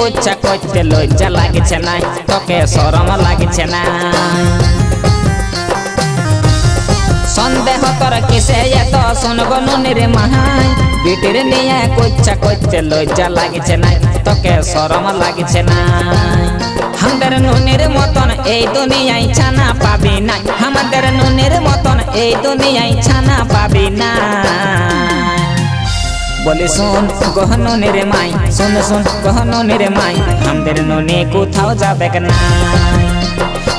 কুচ্ছা করতে লজ্জা লাগছে না তোকে শরম লাগছে না সন্দেহ তোর কিসে এত শুনবো নুনির মাহাই বিটির নিয়ে কুচ্ছা করতে লজ্জা লাগছে না তোকে শরম লাগছে না আমাদের নুনির মতন এই দুনিয়ায় ছানা পাবি না আমাদের নুনির মতন এই দুনিয়ায় ছানা পাবি না বলি শুন গহনুনির মাই শুন শুন গহনুনির মাই আমাদের নুনি কোথাও যাবে না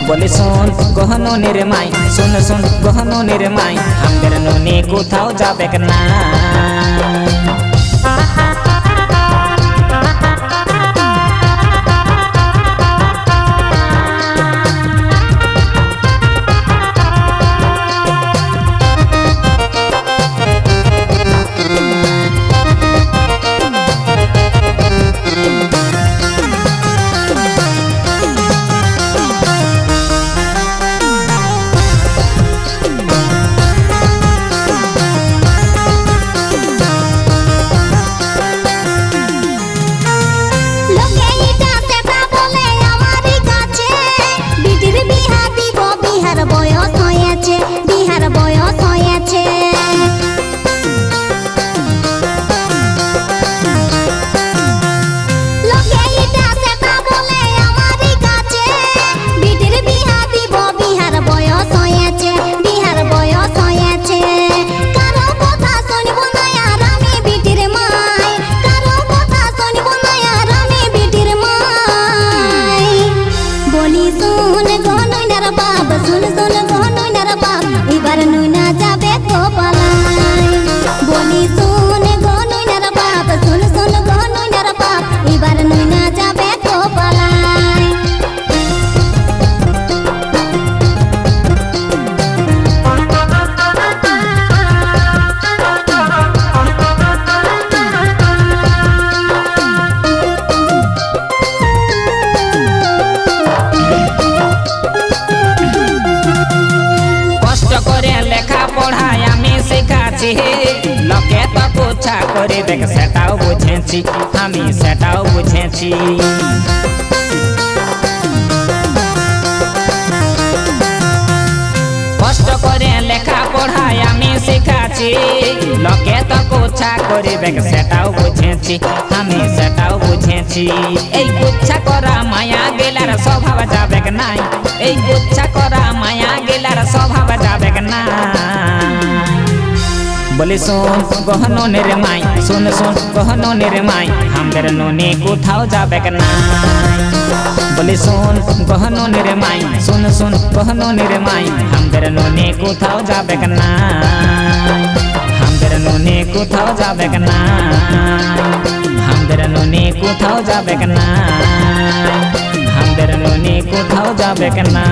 বলি শুন গহনুনির মাই শুন শুন গহনুনির মাই আমাদের নুনি কোথাও যাবে না লোকে তো কুচ্ছা করে দেখ সেটাও বুঝেছি আমি সেটাও বুঝেছি কষ্ট করে লেখা পড়ায় আমি শিখাছি লোকে তো কুচ্ছা করে দেখ সেটাও বুঝেছি আমি সেটাও বুঝেছি এই কুচ্ছা করা মায়া গেলার স্বভাব যাবে নাই এই কুচ্ছা করা মায়া গেলার স্বভাব যাবে না বলি শুন গহনুনির মাই শুন শুন গহনুনির মাই আমাদের নুনি কোথাও যাবে না বলি শুন গহনুনির মাই শুন শুন গহনুনির মাই আমাদের নুনি কোথাও যাবে না আমাদের নুনি কোথাও যাবে না আমাদের নুনি কোথাও যাবে না আমাদের নুনি কোথাও যাবে না